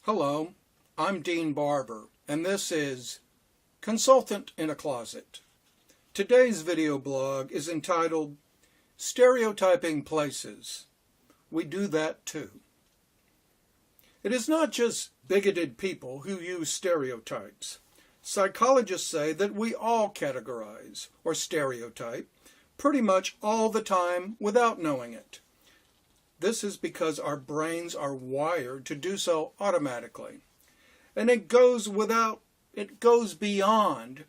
Hello, I'm Dean Barber, and this is Consultant in a Closet. Today's video blog is entitled Stereotyping Places. We do that too. It is not just bigoted people who use stereotypes. Psychologists say that we all categorize or stereotype pretty much all the time without knowing it. This is because our brains are wired to do so automatically. And it goes beyond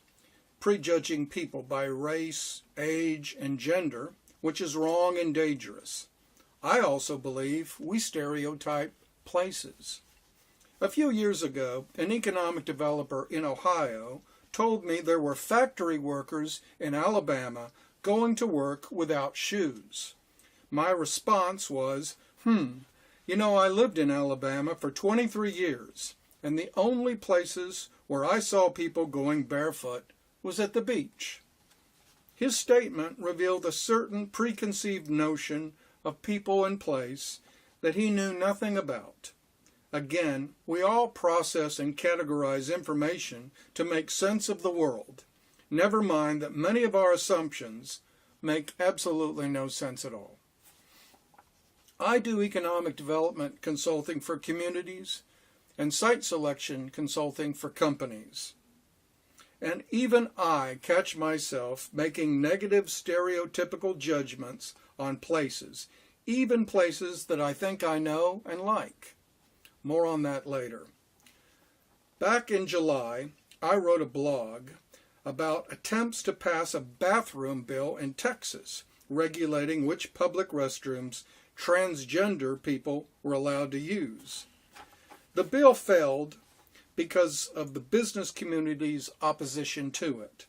prejudging people by race, age, and gender, which is wrong and dangerous. I also believe we stereotype places. A few years ago, an economic developer in Ohio told me there were factory workers in Alabama going to work without shoes. My response was, I lived in Alabama for 23 years, and the only places where I saw people going barefoot was at the beach. His statement revealed a certain preconceived notion of people and place that he knew nothing about. Again, we all process and categorize information to make sense of the world. Never mind that many of our assumptions make absolutely no sense at all. I do economic development consulting for communities and site selection consulting for companies. And even I catch myself making negative stereotypical judgments on places, even places that I think I know and like. More on that later. Back in July, I wrote a blog about attempts to pass a bathroom bill in Texas regulating which public restrooms transgender people were allowed to use. The bill failed because of the business community's opposition to it.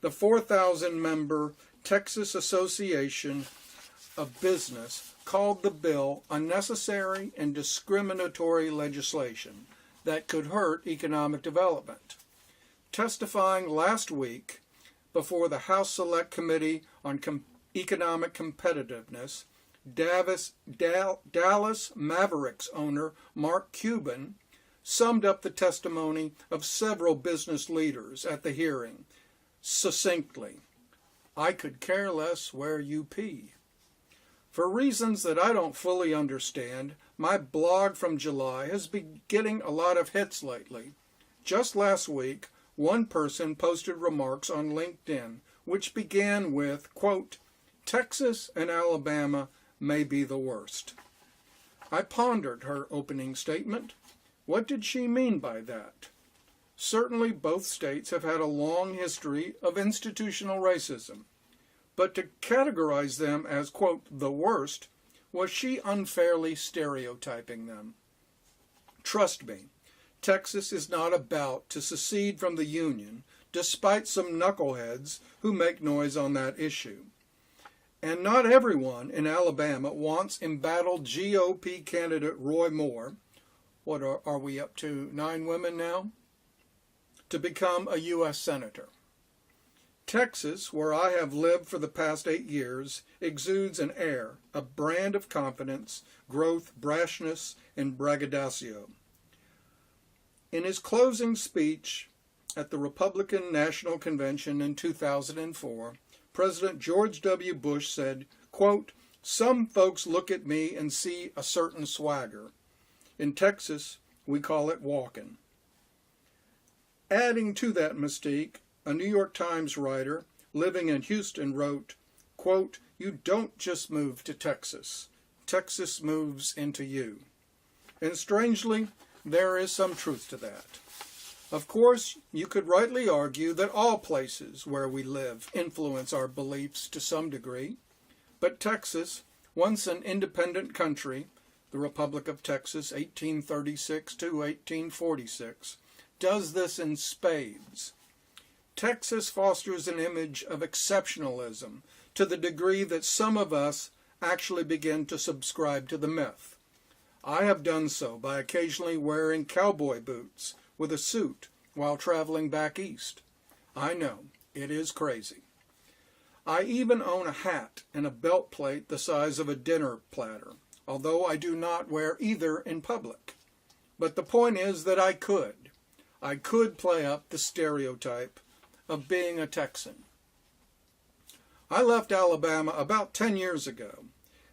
The 4,000-member Texas Association of Business called the bill unnecessary and discriminatory legislation that could hurt economic development. Testifying last week before the House Select Committee on Economic Competitiveness, Dallas Mavericks owner Mark Cuban summed up the testimony of several business leaders at the hearing succinctly. I could care less where you pee. For reasons that I don't fully understand, my blog from July has been getting a lot of hits lately. Just last week, one person posted remarks on LinkedIn which began with, quote, Texas and Alabama may be the worst. I pondered her opening statement. What did she mean by that? Certainly both states have had a long history of institutional racism, but to categorize them as, quote, the worst, was she unfairly stereotyping them? Trust me, Texas is not about to secede from the Union, despite some knuckleheads who make noise on that issue. And not everyone in Alabama wants embattled GOP candidate Roy Moore, what are we up to, 9 women now, to become a U.S. Senator. Texas, where I have lived for the past 8 years, exudes an air, a brand of confidence, growth, brashness, and braggadocio. In his closing speech at the Republican National Convention in 2004, President George W. Bush said, quote, some folks look at me and see a certain swagger. In Texas, we call it walking. Adding to that mystique, a New York Times writer living in Houston wrote, quote, you don't just move to Texas. Texas moves into you. And strangely, there is some truth to that. Of course, you could rightly argue that all places where we live influence our beliefs to some degree, but Texas, once an independent country, the Republic of Texas, 1836 to 1846, does this in spades. Texas fosters an image of exceptionalism to the degree that some of us actually begin to subscribe to the myth. I have done so by occasionally wearing cowboy boots with a suit while traveling back east. I know, it is crazy. I even own a hat and a belt plate the size of a dinner platter, although I do not wear either in public. But the point is that I could play up the stereotype of being a Texan. I left Alabama about 10 years ago,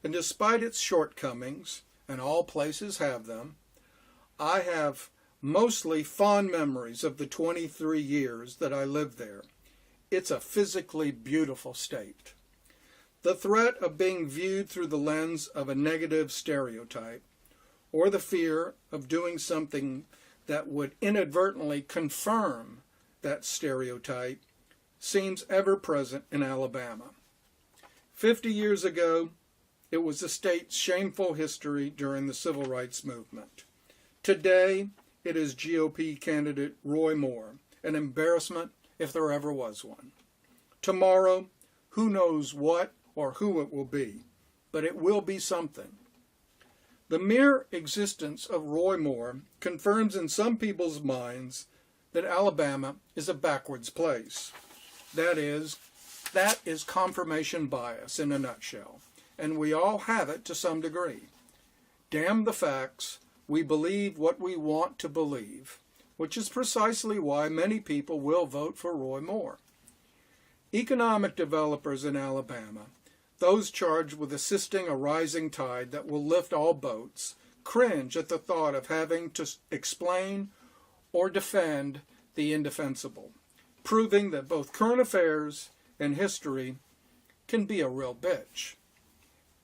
and despite its shortcomings, and all places have them, I have mostly fond memories of the 23 years that I lived there. It's a physically beautiful state. The threat of being viewed through the lens of a negative stereotype, or the fear of doing something that would inadvertently confirm that stereotype, seems ever present in Alabama. 50 years ago, it was the state's shameful history during the Civil Rights Movement. Today, it is GOP candidate Roy Moore, an embarrassment if there ever was one. Tomorrow, who knows what or who it will be, but it will be something. The mere existence of Roy Moore confirms in some people's minds that Alabama is a backwards place. That is confirmation bias in a nutshell, and we all have it to some degree. Damn the facts, we believe what we want to believe, which is precisely why many people will vote for Roy Moore. Economic developers in Alabama, those charged with assisting a rising tide that will lift all boats, cringe at the thought of having to explain or defend the indefensible, proving that both current affairs and history can be a real bitch.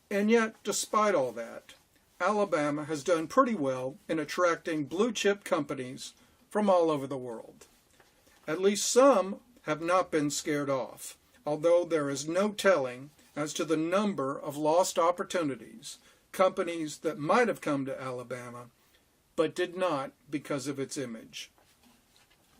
And yet, despite all that, Alabama has done pretty well in attracting blue-chip companies from all over the world. At least some have not been scared off, although there is no telling as to the number of lost opportunities, companies that might have come to Alabama, but did not because of its image.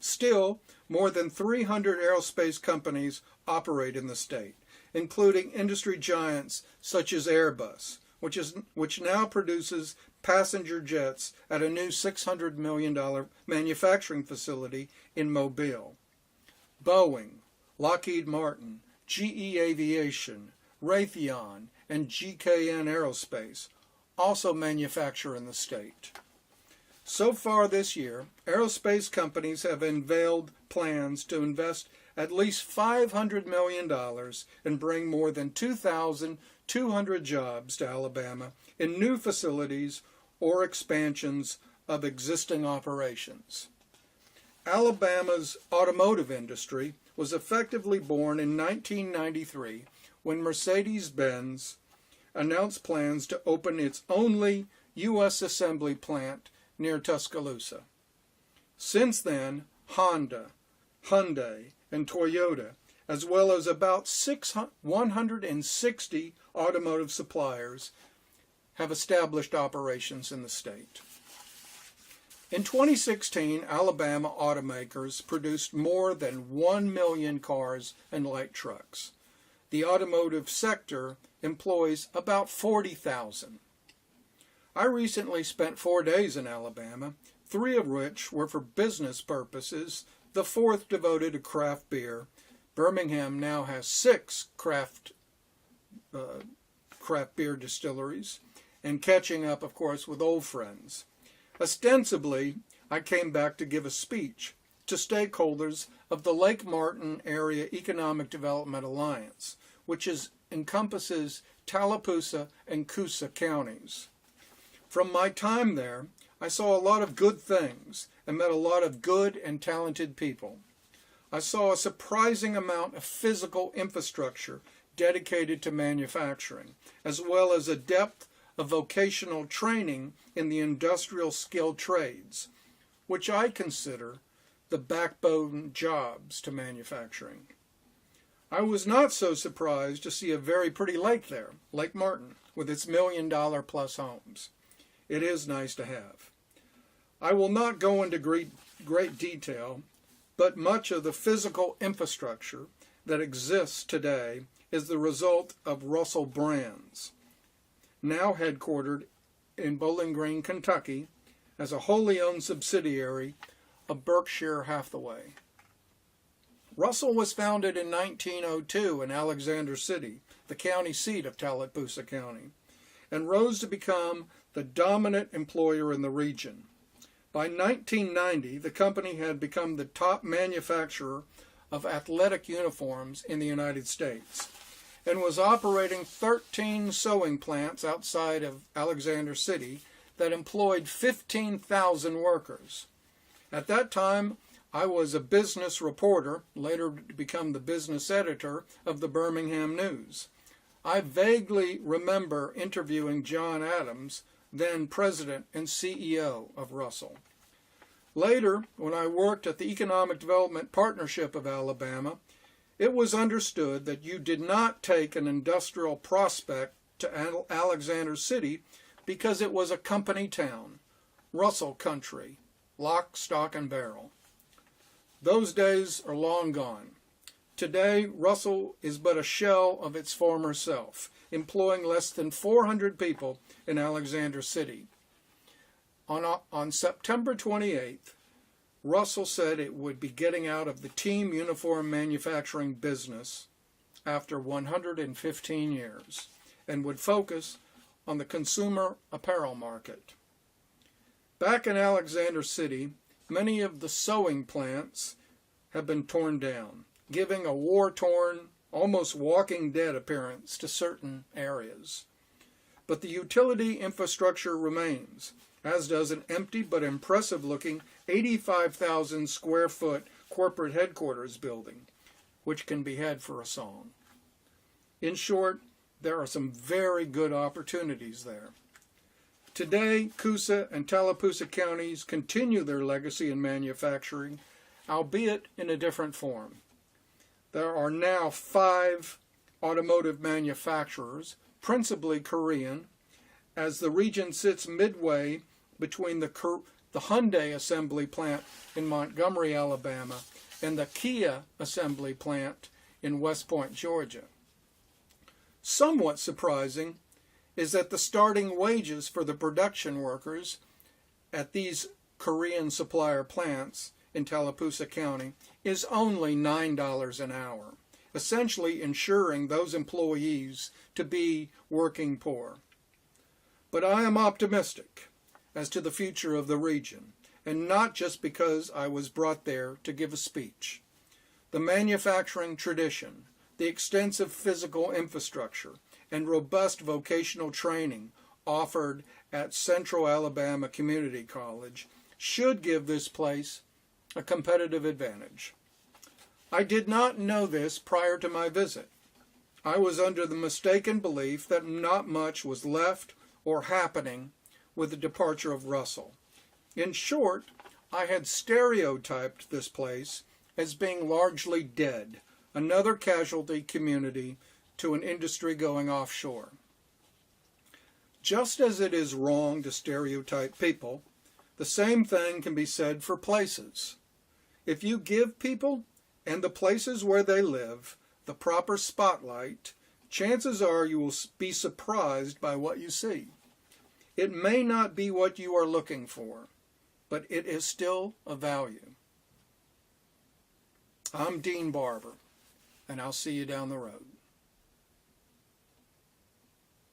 Still, more than 300 aerospace companies operate in the state, including industry giants such as Airbus, which now produces passenger jets at a new $600 million manufacturing facility in Mobile. Boeing, Lockheed Martin, GE Aviation, Raytheon, and GKN Aerospace also manufacture in the state. So far this year, aerospace companies have unveiled plans to invest at least $500 million and bring more than 2,200 jobs to Alabama in new facilities or expansions of existing operations. Alabama's automotive industry was effectively born in 1993 when Mercedes-Benz announced plans to open its only U.S. assembly plant near Tuscaloosa. Since then, Honda, Hyundai, and Toyota, as well as about 160 automotive suppliers, have established operations in the state. In 2016, Alabama automakers produced more than 1 million cars and light trucks. The automotive sector employs about 40,000. I recently spent 4 days in Alabama, 3 of which were for business purposes, the 4th devoted to craft beer. Birmingham now has 6 craft beer distilleries, and catching up, of course, with old friends. Ostensibly, I came back to give a speech to stakeholders of the Lake Martin Area Economic Development Alliance, which encompasses Tallapoosa and Coosa counties. From my time there, I saw a lot of good things and met a lot of good and talented people. I saw a surprising amount of physical infrastructure dedicated to manufacturing, as well as a depth of vocational training in the industrial skilled trades, which I consider the backbone jobs to manufacturing. I was not so surprised to see a very pretty lake there, Lake Martin, with its $1 million plus homes. It is nice to have. I will not go into great detail, but much of the physical infrastructure that exists today is the result of Russell Brands, now headquartered in Bowling Green, Kentucky, as a wholly owned subsidiary of Berkshire Hathaway. Russell was founded in 1902 in Alexander City, the county seat of Tallapoosa County, and rose to become the dominant employer in the region. By 1990, the company had become the top manufacturer of athletic uniforms in the United States and was operating 13 sewing plants outside of Alexander City that employed 15,000 workers. At that time, I was a business reporter, later to become the business editor of the Birmingham News. I vaguely remember interviewing John Adams, then president and CEO of Russell. Later, when I worked at the Economic Development Partnership of Alabama, it was understood that you did not take an industrial prospect to Alexander City because it was a company town, Russell country, lock, stock, and barrel. Those days are long gone. Today, Russell is but a shell of its former self, employing less than 400 people in Alexander City. On September 28th, Russell said it would be getting out of the team uniform manufacturing business after 115 years and would focus on the consumer apparel market. Back in Alexander City, many of the sewing plants have been torn down, giving a war-torn, almost Walking Dead appearance to certain areas. But the utility infrastructure remains, as does an empty but impressive-looking 85,000 square foot corporate headquarters building, which can be had for a song. In short, there are some very good opportunities there. Today, Coosa and Tallapoosa counties continue their legacy in manufacturing, albeit in a different form. There are now 5 automotive manufacturers, principally Korean, as the region sits midway between the Hyundai assembly plant in Montgomery, Alabama, and the Kia assembly plant in West Point, Georgia. Somewhat surprising is that the starting wages for the production workers at these Korean supplier plants in Tallapoosa County is only $9 an hour, essentially ensuring those employees to be working poor. But I am optimistic as to the future of the region, and not just because I was brought there to give a speech. The manufacturing tradition, the extensive physical infrastructure, and robust vocational training offered at Central Alabama Community College should give this place a competitive advantage. I did not know this prior to my visit. I was under the mistaken belief that not much was left or happening with the departure of Russell. In short, I had stereotyped this place as being largely dead, another casualty community to an industry going offshore. Just as it is wrong to stereotype people, the same thing can be said for places. If you give people and the places where they live the proper spotlight, chances are you will be surprised by what you see. It may not be what you are looking for, but it is still a value. I'm Dean Barber, and I'll see you down the road.